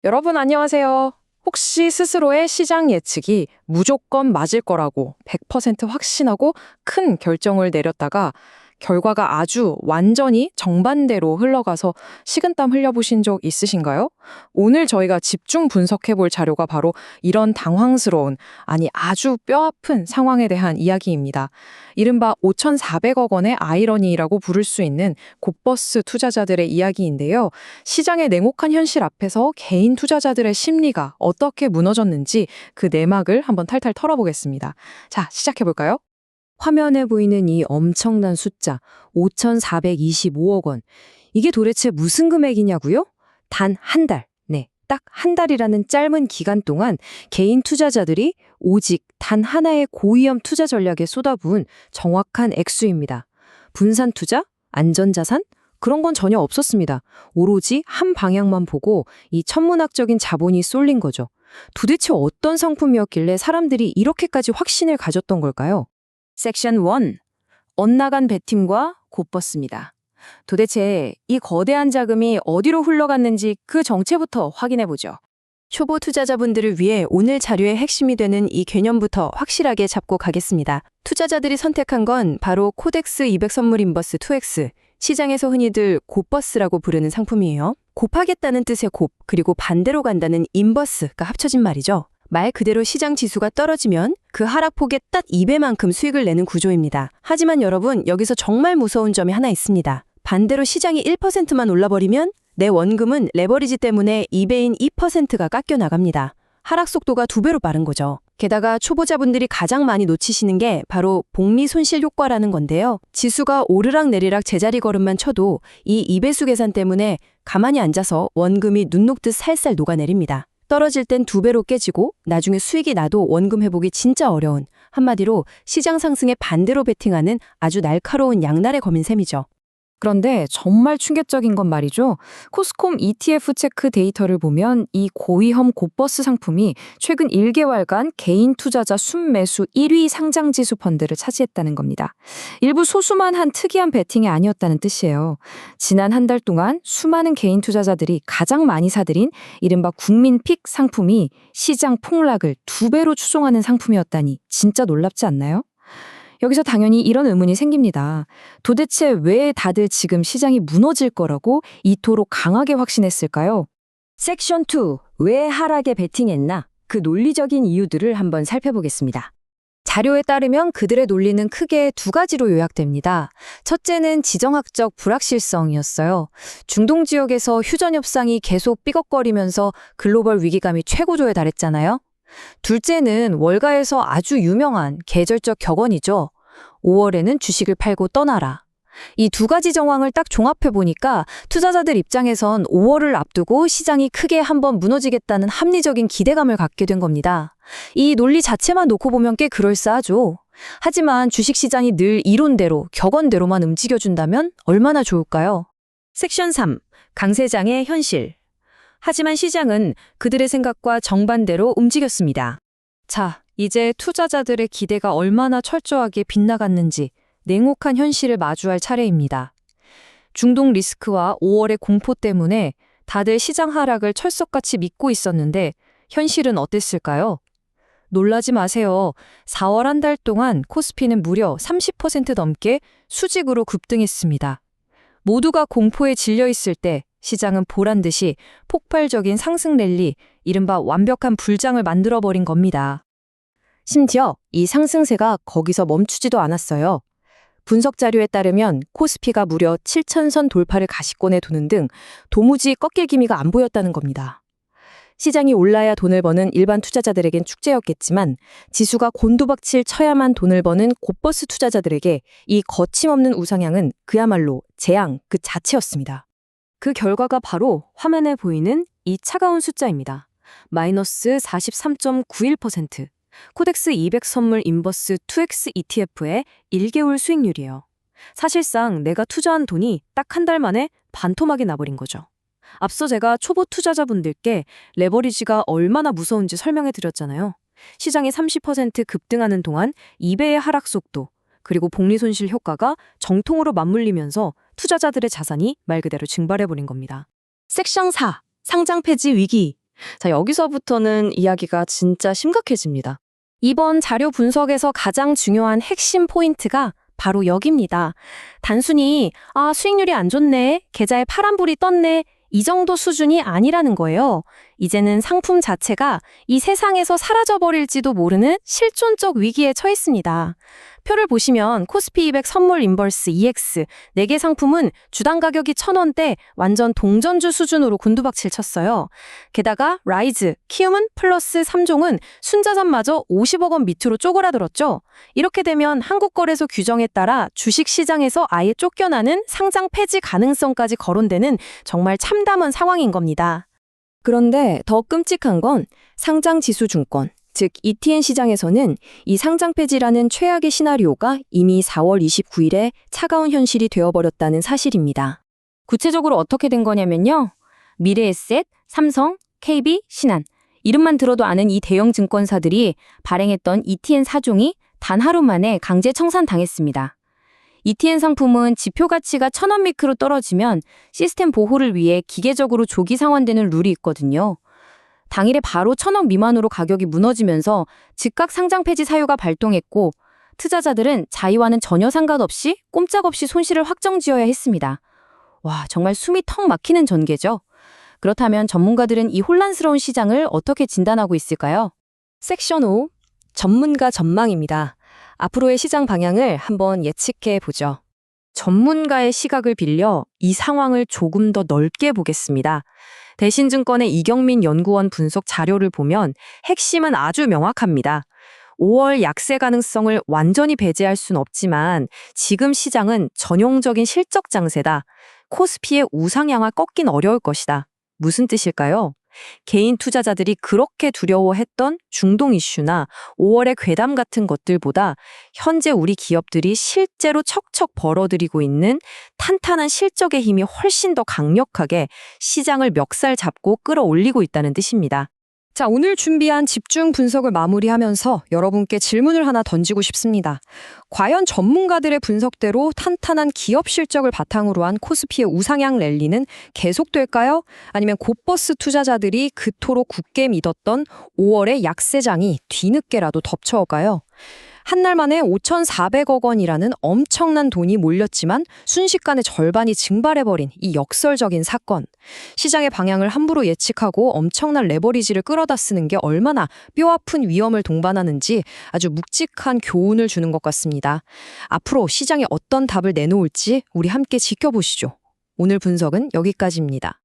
여러분 안녕하세요. 혹시 스스로의 시장 예측이 무조건 맞을 거라고 100% 확신하고 큰 결정을 내렸다가 결과가 아주 완전히 정반대로 흘러가서 식은땀 흘려보신 적 있으신가요? 오늘 저희가 집중 분석해 볼 자료가 바로 이런 당황스러운, 아니 아주 뼈아픈 상황에 대한 이야기입니다. 이른바 5,400억 원의 아이러니라고 부를 수 있는 곧버스 투자자들의 이야기인데요. 시장의 냉혹한 현실 앞에서 개인 투자자들의 심리가 어떻게 무너졌는지 그 내막을 한번 탈탈 털어보겠습니다. 자, 시작해 볼까요? 화면에 보이는 이 엄청난 숫자 5,425억 원. 이게 도대체 무슨 금액이냐고요? 단 한 달. 네, 딱 한 달이라는 짧은 기간 동안 개인 투자자들이 오직 단 하나의 고위험 투자 전략에 쏟아부은 정확한 액수입니다. 분산 투자? 안전자산? 그런 건 전혀 없었습니다. 오로지 한 방향만 보고 이 천문학적인 자본이 쏠린 거죠. 도대체 어떤 상품이었길래 사람들이 이렇게까지 확신을 가졌던 걸까요? 섹션 1. 엇나간 배팅과 곧버스입니다. 도대체 이 거대한 자금이 어디로 흘러갔는지 그 정체부터 확인해보죠. 초보 투자자분들을 위해 오늘 자료의 핵심이 되는 이 개념부터 확실하게 잡고 가겠습니다. 투자자들이 선택한 건 바로 코덱스 200 선물 인버스 2X, 시장에서 흔히들 곧버스라고 부르는 상품이에요. 곱하겠다는 뜻의 곱, 그리고 반대로 간다는 인버스가 합쳐진 말이죠. 말 그대로 시장 지수가 떨어지면 그 하락폭의 딱 2배만큼 수익을 내는 구조입니다. 하지만 여러분, 여기서 정말 무서운 점이 하나 있습니다. 반대로 시장이 1%만 올라버리면 내 원금은 레버리지 때문에 2배인 2%가 깎여 나갑니다. 하락 속도가 2배로 빠른 거죠. 게다가 초보자분들이 가장 많이 놓치시는 게 바로 복리 손실 효과라는 건데요. 지수가 오르락 내리락 제자리 걸음만 쳐도 이 2배수 계산 때문에 가만히 앉아서 원금이 눈 녹듯 살살 녹아내립니다. 떨어질 땐 2배로 깨지고 나중에 수익이 나도 원금 회복이 진짜 어려운, 한마디로 시장 상승에 반대로 베팅하는 아주 날카로운 양날의 검인 셈이죠. 그런데 정말 충격적인 건 말이죠. 코스콤 ETF 체크 데이터를 보면 이 고위험 곧버스 상품이 최근 1개월간 개인 투자자 순매수 1위 상장지수 펀드를 차지했다는 겁니다. 일부 소수만 한 특이한 베팅이 아니었다는 뜻이에요. 지난 한 달 동안 수많은 개인 투자자들이 가장 많이 사들인 이른바 국민픽 상품이 시장 폭락을 2배로 추종하는 상품이었다니 진짜 놀랍지 않나요? 여기서 당연히 이런 의문이 생깁니다. 도대체 왜 다들 지금 시장이 무너질 거라고 이토록 강하게 확신했을까요? 섹션 2. 왜 하락에 베팅했나? 그 논리적인 이유들을 한번 살펴보겠습니다. 자료에 따르면 그들의 논리는 크게 2가지로 요약됩니다. 첫째는 지정학적 불확실성이었어요. 중동 지역에서 휴전 협상이 계속 삐걱거리면서 글로벌 위기감이 최고조에 달했잖아요. 둘째는 월가에서 아주 유명한 계절적 격언이죠. 5월에는 주식을 팔고 떠나라. 이 2가지 정황을 딱 종합해보니까 투자자들 입장에선 5월을 앞두고 시장이 크게 한번 무너지겠다는 합리적인 기대감을 갖게 된 겁니다. 이 논리 자체만 놓고 보면 꽤 그럴싸하죠. 하지만 주식시장이 늘 이론대로, 격언대로만 움직여준다면 얼마나 좋을까요? 섹션 3. 강세장의 현실. 하지만 시장은 그들의 생각과 정반대로 움직였습니다. 자, 이제 투자자들의 기대가 얼마나 철저하게 빗나갔는지 냉혹한 현실을 마주할 차례입니다. 중동 리스크와 5월의 공포 때문에 다들 시장 하락을 철석같이 믿고 있었는데 현실은 어땠을까요? 놀라지 마세요. 4월 한 달 동안 코스피는 무려 30% 넘게 수직으로 급등했습니다. 모두가 공포에 질려 있을 때 시장은 보란듯이 폭발적인 상승 랠리, 이른바 완벽한 불장을 만들어버린 겁니다. 심지어 이 상승세가 거기서 멈추지도 않았어요. 분석 자료에 따르면 코스피가 무려 7,000선 돌파를 가시권에 두는 등 도무지 꺾일 기미가 안 보였다는 겁니다. 시장이 올라야 돈을 버는 일반 투자자들에겐 축제였겠지만 지수가 곤두박질 쳐야만 돈을 버는 곧버스 투자자들에게 이 거침없는 우상향은 그야말로 재앙 그 자체였습니다. 그 결과가 바로 화면에 보이는 이 차가운 숫자입니다. 마이너스 43.91%. 코덱스 200 선물 인버스 2X ETF의 1개월 수익률이에요. 사실상 내가 투자한 돈이 딱 한 달 만에 반토막이 나버린 거죠. 앞서 제가 초보 투자자분들께 레버리지가 얼마나 무서운지 설명해 드렸잖아요. 시장이 30% 급등하는 동안 2배의 하락 속도, 그리고 복리 손실 효과가 정통으로 맞물리면서 투자자들의 자산이 말 그대로 증발해버린 겁니다. 섹션 4. 상장 폐지 위기. 자, 여기서부터는 이야기가 진짜 심각해집니다. 이번 자료 분석에서 가장 중요한 핵심 포인트가 바로 여기입니다. 단순히 수익률이 안 좋네, 계좌에 파란불이 떴네, 이 정도 수준이 아니라는 거예요. 이제는 상품 자체가 이 세상에서 사라져버릴지도 모르는 실존적 위기에 처했습니다. 표를 보시면 코스피 200 선물 인버스 EX 4개 상품은 주당 가격이 1,000원대 완전 동전주 수준으로 곤두박질 쳤어요. 게다가 라이즈, 키움은 플러스 3종은 순자산마저 50억 원 밑으로 쪼그라들었죠. 이렇게 되면 한국거래소 규정에 따라 주식시장에서 아예 쫓겨나는 상장 폐지 가능성까지 거론되는 정말 참담한 상황인 겁니다. 그런데 더 끔찍한 건 상장지수증권, 즉 ETN 시장에서는 이 상장 폐지라는 최악의 시나리오가 이미 4월 29일에 차가운 현실이 되어버렸다는 사실입니다. 구체적으로 어떻게 된 거냐면요. 미래에셋, 삼성, KB, 신한 이름만 들어도 아는 이 대형 증권사들이 발행했던 ETN 4종이 단 하루 만에 강제 청산당했습니다. ETN 상품은 지표 가치가 1,000원 미크로 떨어지면 시스템 보호를 위해 기계적으로 조기 상환되는 룰이 있거든요. 당일에 바로 1,000원 미만으로 가격이 무너지면서 즉각 상장 폐지 사유가 발동했고 투자자들은 자의와는 전혀 상관없이 꼼짝없이 손실을 확정지어야 했습니다. 와, 정말 숨이 턱 막히는 전개죠. 그렇다면 전문가들은 이 혼란스러운 시장을 어떻게 진단하고 있을까요? 섹션 5, 전문가 전망입니다. 앞으로의 시장 방향을 한번 예측해 보죠. 전문가의 시각을 빌려 이 상황을 조금 더 넓게 보겠습니다. 대신증권의 이경민 연구원 분석 자료를 보면 핵심은 아주 명확합니다. 5월 약세 가능성을 완전히 배제할 순 없지만 지금 시장은 전형적인 실적 장세다. 코스피의 우상향화 꺾긴 어려울 것이다. 무슨 뜻일까요? 개인 투자자들이 그렇게 두려워했던 중동 이슈나 5월의 괴담 같은 것들보다 현재 우리 기업들이 실제로 척척 벌어들이고 있는 탄탄한 실적의 힘이 훨씬 더 강력하게 시장을 멱살 잡고 끌어올리고 있다는 뜻입니다. 자, 오늘 준비한 집중 분석을 마무리하면서 여러분께 질문을 하나 던지고 싶습니다. 과연 전문가들의 분석대로 탄탄한 기업 실적을 바탕으로 한 코스피의 우상향 랠리는 계속될까요? 아니면 곧버스 투자자들이 그토록 굳게 믿었던 5월의 약세장이 뒤늦게라도 덮쳐올까요? 한 날 만에 5,400억 원이라는 엄청난 돈이 몰렸지만 순식간에 절반이 증발해버린 이 역설적인 사건. 시장의 방향을 함부로 예측하고 엄청난 레버리지를 끌어다 쓰는 게 얼마나 뼈아픈 위험을 동반하는지 아주 묵직한 교훈을 주는 것 같습니다. 앞으로 시장에 어떤 답을 내놓을지 우리 함께 지켜보시죠. 오늘 분석은 여기까지입니다.